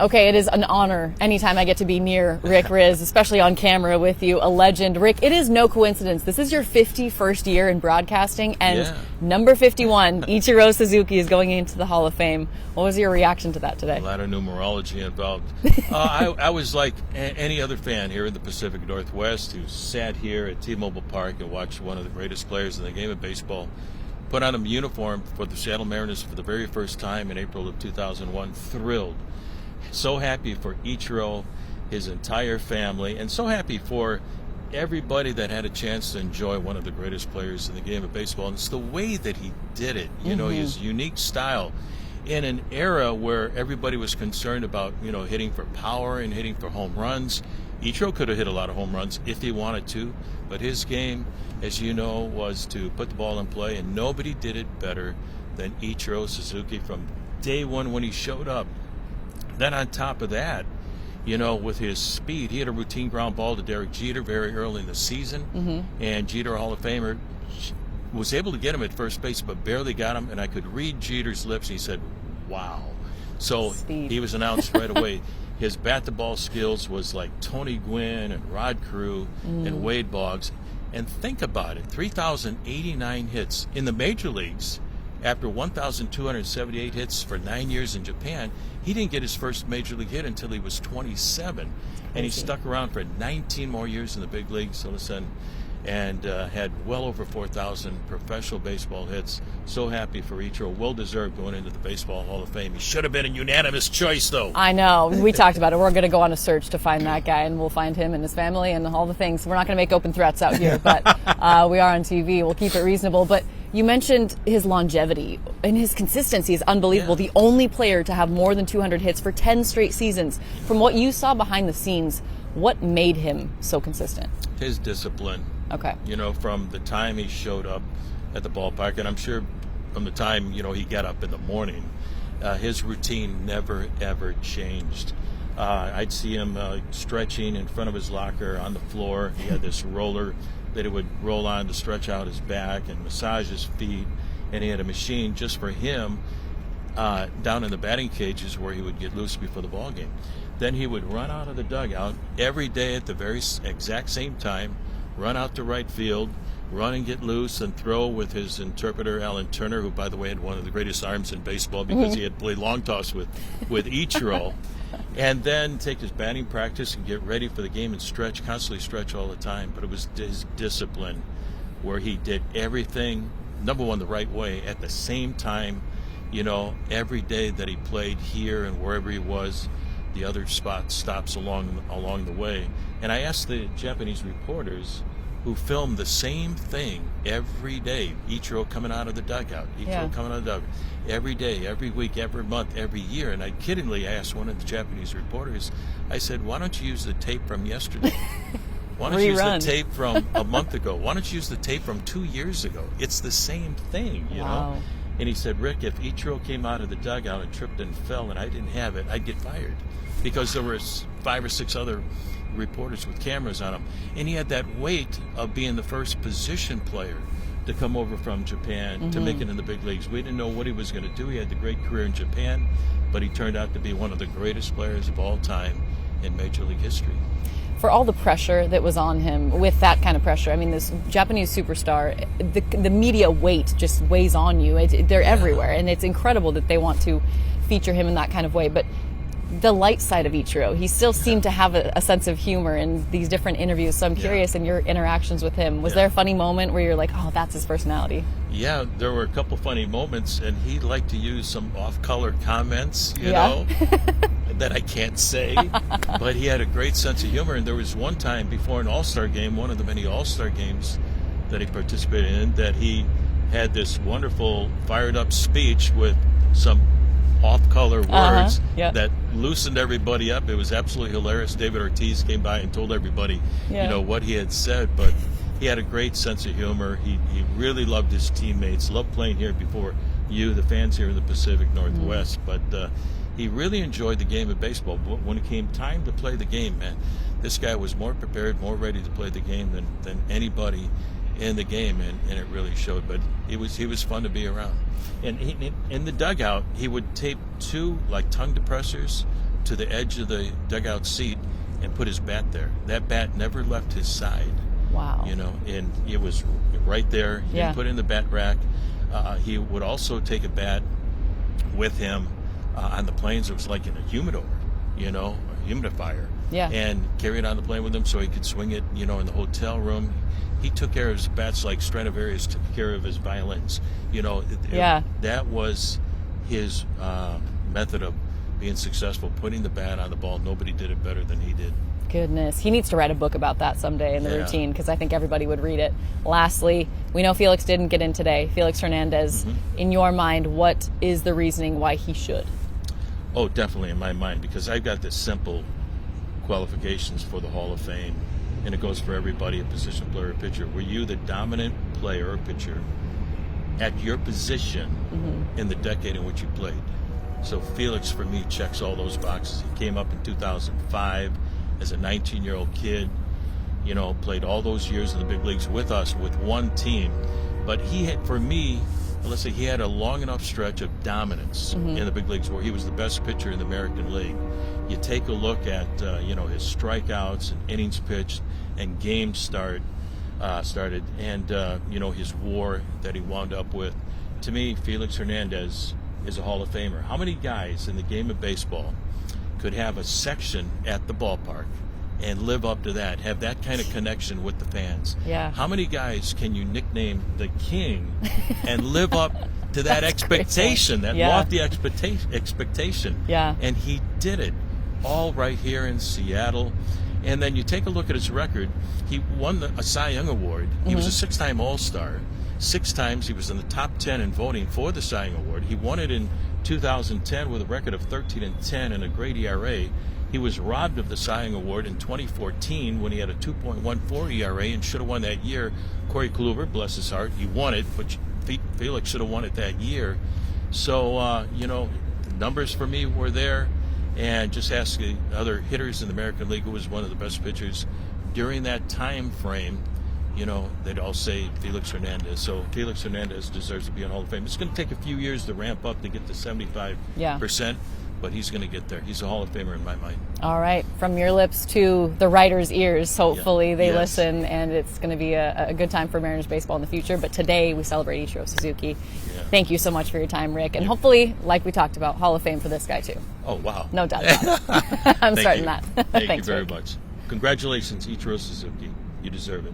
Okay, it is an honor anytime I get to be near Rick Rizzs, especially on camera with you, a legend. Rick, it is no coincidence. This is your 51st year in broadcasting, and number 51, Ichiro Suzuki, is going into the Hall of Fame. What was your reaction to that today? A lot of numerology involved. I was like any other fan here in the Pacific Northwest who sat here at T-Mobile Park and watched one of the greatest players in the game of baseball put on a uniform for the Seattle Mariners for the very first time in April of 2001. Thrilled. So happy for Ichiro, his entire family, and so happy for everybody that had a chance to enjoy one of the greatest players in the game of baseball. And it's the way that he did it, you know, his unique style in an era where everybody was concerned about, you know, hitting for power and hitting for home runs. Ichiro could have hit a lot of home runs if he wanted to, but his game, as you know, was to put the ball in play, and nobody did it better than Ichiro Suzuki from day one when he showed up. Then on top of that, you know, with his speed, he had a routine ground ball to Derek Jeter very early in the season, and Jeter, Hall of Famer, was able to get him at first base, but barely got him, and I could read Jeter's lips, and he said, wow. So he was announced right away. His bat-to-ball skills was like Tony Gwynn and Rod Carew and Wade Boggs. And think about it, 3,089 hits in the major leagues. After 1,278 hits for 9 years in Japan, he didn't get his first major league hit until he was 27. And he stuck around for 19 more years in the big leagues, Alyssa, and had well over 4,000 professional baseball hits. So happy for Ichiro. Well deserved going into the Baseball Hall of Fame. He should have been a unanimous choice, though. I know. We talked about it. We're going to go on a search to find that guy, and we'll find him and his family and all the things. We're not going to make open threats out here, but we are on TV. We'll keep it reasonable. But you mentioned his longevity, and his consistency is unbelievable. The only player to have more than 200 hits for 10 straight seasons. From what you saw behind the scenes, what made him so consistent? His discipline. Okay. You know, from the time he showed up at the ballpark, and I'm sure from the time, you know, he got up in the morning, his routine never, ever changed. I'd see him stretching in front of his locker on the floor. He had this roller that he would roll on to stretch out his back and massage his feet, and he had a machine just for him down in the batting cages where he would get loose before the ball game. Then he would run out of the dugout every day at the very exact same time, run out to right field, run and get loose, and throw with his interpreter, Alan Turner, who, by the way, had one of the greatest arms in baseball because he had played long toss with Ichiro, and then take his batting practice and get ready for the game and stretch, constantly stretch all the time. But it was his discipline where he did everything, number one, the right way at the same time, you know, every day that he played here and wherever he was, the other stops along the way. And I asked the Japanese reporters who filmed the same thing every day, Ichiro coming out of the dugout, coming out of the dugout, every day, every week, every month, every year. And I kiddingly asked one of the Japanese reporters, I said, why don't you use the tape from yesterday? Why don't you use the tape from a month ago? Why don't you use the tape from 2 years ago? It's the same thing, you know? And he said, Rick, if Ichiro came out of the dugout and tripped and fell and I didn't have it, I'd get fired. Because there were 5 or 6 other reporters with cameras on him. And he had that weight of being the first position player to come over from Japan to make it in the big leagues. We didn't know what he was going to do. He had the great career in Japan, but he turned out to be one of the greatest players of all time in Major League history. For all the pressure that was on him, with that kind of pressure, I mean, this Japanese superstar, the media weight just weighs on you. They're everywhere, and it's incredible that they want to feature him in that kind of way. But the light side of Ichiro, he still seemed to have a sense of humor in these different interviews. So I'm curious, in your interactions with him, was there a funny moment where you're like, oh, that's his personality? Yeah, there were a couple funny moments, and he liked to use some off-color comments, you know, that I can't say. But he had a great sense of humor, and there was one time before an All-Star game, one of the many All-Star games that he participated in, that he had this wonderful fired-up speech with some off-color words that loosened everybody up. It was absolutely hilarious. David Ortiz came by and told everybody, you know, what he had said, but he had a great sense of humor. He really loved his teammates, loved playing here before you, the fans here in the Pacific Northwest, but he really enjoyed the game of baseball. But when it came time to play the game, man, this guy was more prepared, more ready to play the game than anybody in the game, and it really showed. But he was fun to be around. And in the dugout, he would tape 2 like tongue depressors to the edge of the dugout seat and put his bat there. That bat never left his side. Wow. And it was right there. He didn't put it in the bat rack. He would also take a bat with him on the planes. It was like in a humidor, a humidifier. Yeah. And carry it on the plane with him so he could swing it, in the hotel room. He took care of his bats like Stradivarius took care of his violins. That was his method of being successful, putting the bat on the ball. Nobody did it better than he did. Goodness. He needs to write a book about that someday in the routine, because I think everybody would read it. Lastly, we know Felix didn't get in today. Felix Hernandez, in your mind, what is the reasoning why he should? Oh, definitely in my mind, because I've got the simple qualifications for the Hall of Fame, and it goes for everybody, a position player or pitcher. Were you the dominant player or pitcher at your position in the decade in which you played? So Felix, for me, checks all those boxes. He came up in 2005 as a 19-year-old kid, played all those years in the big leagues with us, with one team. But he had, for me, let's say he had a long enough stretch of dominance in the big leagues where he was the best pitcher in the American League. You take a look at, his strikeouts and innings pitched and games started, and, his WAR that he wound up with. To me, Felix Hernandez is a Hall of Famer. How many guys in the game of baseball could have a section at the ballpark and live up to that, have that kind of connection with the fans? Yeah. How many guys can you nickname the King and live up to that expectation, that lofty expectation? Yeah. And he did it all right here in Seattle. And then you take a look at his record. He won a Cy Young Award. He was a 6-time All-Star. 6 times he was in the top 10 in voting for the Cy Young Award. He won it in 2010 with a record of 13-10 and a great ERA. He was robbed of the Cy Young Award in 2014 when he had a 2.14 ERA and should have won that year. Corey Kluber, bless his heart, he won it, but Felix should have won it that year. So, the numbers for me were there. And just ask the other hitters in the American League who was one of the best pitchers during that time frame. They'd all say Felix Hernandez. So Felix Hernandez deserves to be in Hall of Fame. It's going to take a few years to ramp up to get to 75%, but he's going to get there. He's a Hall of Famer in my mind. All right. From your lips to the writers' ears, hopefully they listen, and it's going to be a good time for Mariners baseball in the future. But today we celebrate Ichiro Suzuki. Yeah. Thank you so much for your time, Rick. And hopefully, like we talked about, Hall of Fame for this guy, too. Oh, wow. No doubt about it. I'm starting that. Thank Thanks, you very Rick. much. Congratulations, Ichiro Suzuki. You deserve it.